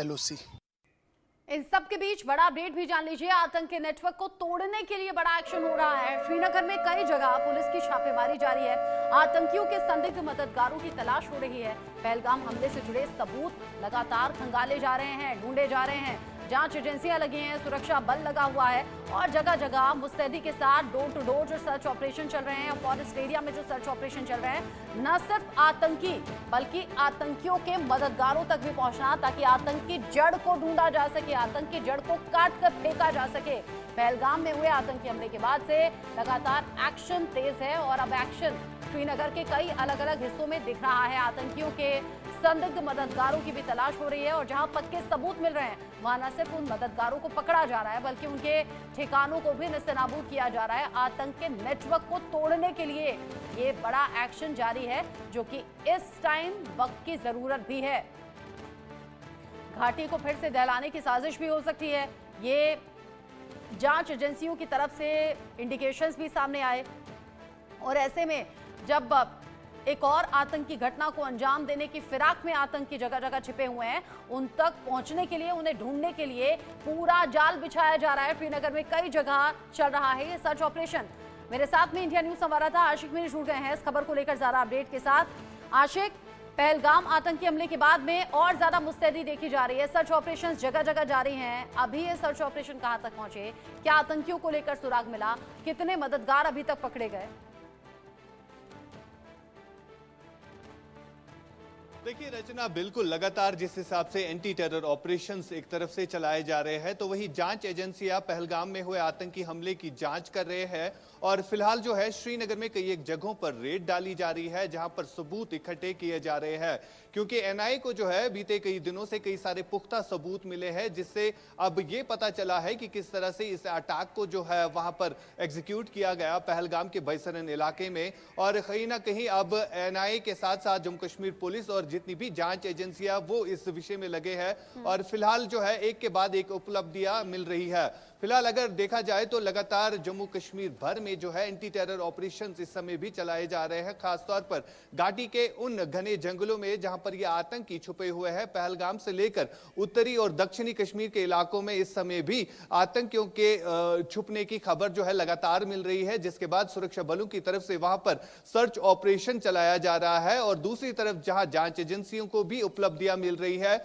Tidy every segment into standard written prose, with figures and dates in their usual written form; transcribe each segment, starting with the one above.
LOC। इन सब के बीच बड़ा अपडेट भी जान लीजिए। आतंकी नेटवर्क को तोड़ने के लिए बड़ा एक्शन हो रहा है। श्रीनगर में कई जगह पुलिस की छापेमारी जारी है। आतंकियों के संदिग्ध मददगारों की तलाश हो रही है। पहलगाम हमले से जुड़े सबूत लगातार खंगाले जा रहे हैं, ढूंढे जा रहे हैं। जांच एजेंसियां लगी हैं, सुरक्षा बल लगा हुआ है और जगह जगह मुस्तैदी के साथ डोर टू डोर जो सर्च ऑपरेशन चल रहे हैं, फॉरेस्ट एरिया में जो सर्च ऑपरेशन चल रहे हैं, न सिर्फ आतंकी बल्कि आतंकियों के मददगारों तक भी पहुंचना, ताकि आतंक की जड़ को ढूंढा जा सके, आतंक की जड़ को काट कर फेंका जा सके। पहलगाम में हुए आतंकी हमले के बाद से लगातार एक्शन तेज है और अब एक्शन श्रीनगर के कई अलग अलग हिस्सों में दिख रहा है। आतंकियों के संदिग्ध मददगारों की भी तलाश हो रही है और जहां पक्के सबूत मिल रहे हैं वहां न सिर्फ उन मददगारों को पकड़ा जा रहा है बल्कि उनके ठिकानों को भी नेस्तनाबूद किया जा रहा है। आतंक के नेटवर्क को तोड़ने के लिए ये बड़ा एक्शन जारी है, जो कि इस टाइम वक्त की जरूरत भी है। घाटी को फिर से दहलाने की साजिश भी हो सकती है। ये जांच एजेंसियों की तरफ से इंडिकेशंस भी सामने आए और ऐसे में जब एक और आतंकी घटना को अंजाम देने की फिराक में आतंकी जगह जगह छिपे हुए हैं, उन तक पहुंचने के लिए, उन्हें ढूंढने के लिए पूरा जाल बिछाया जा रहा है। श्रीनगर में कई जगह चल रहा है ये सर्च ऑपरेशन। मेरे साथ में इंडिया न्यूज संवाददाता आशिक मीर जुड़ गए हैं इस खबर को लेकर ज्यादा अपडेट के साथ। आशिक, पहलगाम आतंकी हमले के बाद में और ज्यादा मुस्तैदी देखी जा रही है, सर्च ऑपरेशन जगह जगह जारी हैं। अभी ये सर्च ऑपरेशन कहां तक पहुंचे, क्या आतंकियों को लेकर सुराग मिला, कितने मददगार अभी तक पकड़े गए? देखिए रचना, बिल्कुल लगातार जिस हिसाब से एंटी टेरर ऑपरेशंस एक तरफ से चलाए जा रहे हैं, तो वही जांच एजेंसियां पहलगाम में हुए आतंकी हमले की जांच कर रहे हैं और फिलहाल जो है श्रीनगर में कई एक जगहों पर रेड डाली जा रही है जहां पर सबूत इकट्ठे किए जा रहे हैं, क्योंकि एनआईए को जो है बीते कई दिनों से कई सारे पुख्ता सबूत मिले हैं, जिससे अब ये पता चला है कि किस तरह से इस अटैक को जो है वहां पर एग्जीक्यूट किया गया पहलगाम के बैसरन इलाके में। और कहीं ना कहीं अब एनआईए के साथ साथ जम्मू कश्मीर पुलिस और जितनी भी जांच एजेंसियां वो इस विषय में लगे हैं और फिलहाल जो है एक के बाद एक उपलब्धियां मिल रही है। फिलहाल अगर देखा जाए तो लगातार जम्मू कश्मीर भर में जो है एंटी टेरर ऑपरेशंस इस समय भी चलाए जा रहे हैं, खासतौर पर घाटी के उन घने जंगलों में जहां पर ये आतंकी छुपे हुए हैं। पहलगाम से लेकर उत्तरी और दक्षिणी कश्मीर के इलाकों में इस समय भी आतंकियों के छुपने की खबर जो है लगातार मिल रही है, जिसके बाद सुरक्षा बलों की तरफ से वहां पर सर्च ऑपरेशन चलाया जा रहा है और दूसरी तरफ जहां जांच एजेंसियों को भी उपलब्धियां मिल रही है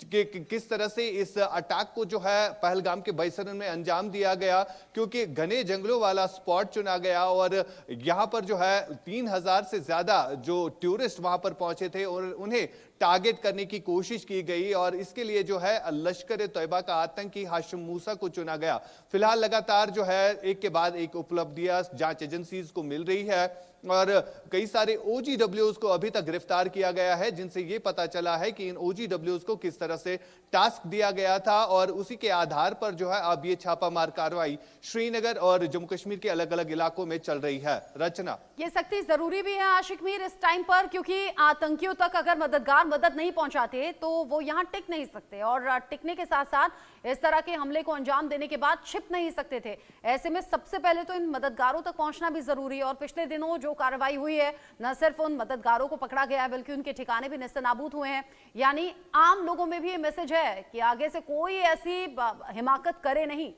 कि किस तरह से इस अटैक को जो है पहलगाम के बैसरन में अंजाम दिया गया, क्योंकि घने जंगलों वाला स्पॉट चुना गया और यहां पर जो है 3000 से ज्यादा जो टूरिस्ट वहां पर पहुंचे थे और उन्हें टारगेट करने की कोशिश की गई और इसके लिए जो है लश्कर तैयबा का आतंकी हाशिम मूसा को चुना गया। फिलहाल लगातार जो है एक के बाद एक उपलब्धियां जांच एजेंसीज को मिल रही है और कई सारे OGWs को अभी तक गिरफ्तार किया गया है, जिनसे यह पता चला है कि इन OGWs को किस तरह से टास्क दिया गया था और उसी के आधार पर जो है अब ये छापामार कार्रवाई श्रीनगर और जम्मू कश्मीर के अलग अलग इलाकों में चल रही है। रचना, ये सख्ती जरूरी भी है आशिक मीर इस टाइम पर, क्योंकि आतंकियों तक अगर मददगार मदद नहीं पहुंचाते तो वो यहां टिक नहीं सकते और टिकने के साथ साथ इस तरह के हमले को अंजाम देने के बाद छिप नहीं सकते थे। ऐसे में सबसे पहले तो इन मददगारों तक पहुंचना भी जरूरी है और पिछले दिनों जो कार्रवाई हुई है, न सिर्फ उन मददगारों को पकड़ा गया है बल्कि उनके ठिकाने भी नेस्तनाबूद हुए हैं। यानी आम लोगों में भी ये मैसेज है कि आगे से कोई ऐसी हिमाकत करे नहीं।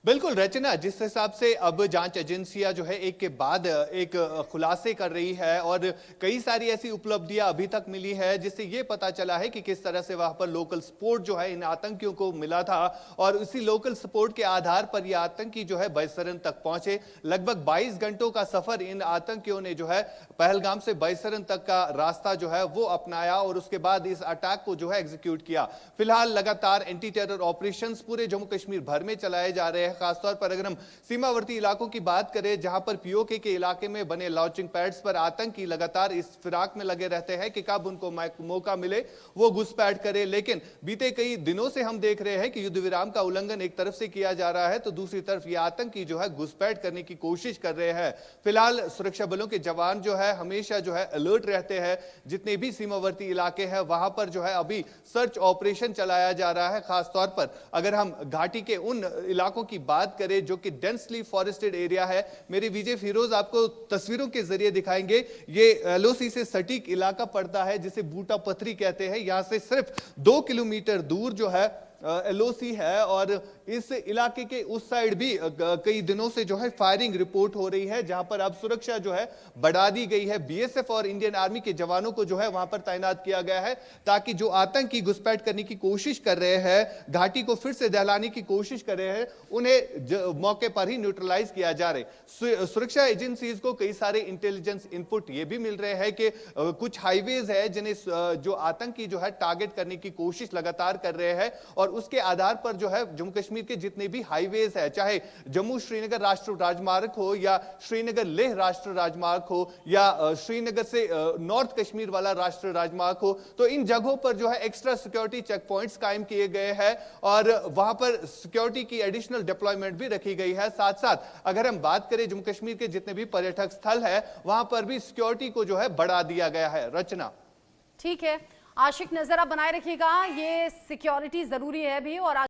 बिल्कुल रचना, जिस हिसाब से अब जांच एजेंसियां जो है एक के बाद एक खुलासे कर रही है और कई सारी ऐसी उपलब्धियां अभी तक मिली है, जिससे यह पता चला है कि किस तरह से वहां पर लोकल सपोर्ट जो है इन आतंकियों को मिला था और उसी लोकल सपोर्ट के आधार पर यह आतंकी जो है बैसरन तक पहुंचे। लगभग 22 घंटों का सफर इन आतंकियों ने जो है पहलगाम से बैसरन तक का रास्ता जो है वो अपनाया और उसके बाद इस अटैक को जो है एग्जीक्यूट किया। फिलहाल लगातार एंटी टेरर ऑपरेशन पूरे जम्मू कश्मीर भर में चलाए जा रहे हैं। खासतौर पर अगर हम सीमावर्ती इलाकों की बात करें, जहां पर पीओके के इलाके में बने लॉन्चिंग पैड्स पर आतंकी लगातार इस फिराक में लगे रहते हैं कि कब उनको मौका मिले वो घुसपैठ करे, लेकिन बीते कई दिनों से हम देख रहे हैं कि युद्ध विराम का उल्लंघन एक तरफ से किया जा रहा है तो दूसरी तरफ ये आतंकी जो है घुसपैठ करने की कोशिश कर रहे हैं। फिलहाल सुरक्षा बलों के जवान जो है हमेशा जो है अलर्ट रहते हैं, जितने भी सीमावर्ती इलाके हैं वहां पर जो है अभी सर्च ऑपरेशन चलाया जा रहा है। खासतौर पर अगर हम घाटी के उन इलाकों की की बात करें जो कि डेंसली फॉरेस्टेड एरिया है, मेरे विजय फिरोज आपको तस्वीरों के जरिए दिखाएंगे। ये एलओसी से सटीक इलाका पड़ता है जिसे बूटा पथरी कहते हैं। यहां से सिर्फ 2 किलोमीटर दूर जो है एलओसी है और इस इलाके के उस साइड भी कई दिनों से जो है फायरिंग रिपोर्ट हो रही है, जहां पर अब सुरक्षा जो है बढ़ा दी गई है। बीएसएफ और इंडियन आर्मी के जवानों को जो है वहां पर तैनात किया गया है ताकि जो आतंकी घुसपैठ करने की कोशिश कर रहे हैं, घाटी को फिर से दहलाने की कोशिश कर रहे हैं, उन्हें मौके पर ही न्यूट्रलाइज किया जा रहा है। सुरक्षा एजेंसीज को कई सारे इंटेलिजेंस इनपुट ये भी मिल रहे हैं कि कुछ हाईवेज है जिन्हें जो आतंकी जो है टारगेट करने की कोशिश लगातार कर रहे हैं और उसके आधार पर जो है जम्मू कश्मीर के जितने भी हाईवेज है, चाहे जम्मू श्रीनगर राष्ट्रीय राजमार्ग हो या श्रीनगर लेह राष्ट्रीय राजमार्ग हो या श्रीनगर से नॉर्थ कश्मीर वाला राष्ट्रीय राजमार्ग हो, तो इन जगहों पर जो है एक्स्ट्रा सिक्योरिटी चेक पॉइंट्स कायम किए गए हैं और वहां पर सिक्योरिटी की एडिशनल डिप्लॉयमेंट भी रखी गई है। साथ साथ अगर हम बात करें जम्मू कश्मीर के जितने भी पर्यटक स्थल है वहां पर भी सिक्योरिटी को जो है बढ़ा दिया गया है। रचना, ठीक है आशिक, नजर आप बनाए रखिएगा, ये सिक्योरिटी जरूरी है भी। और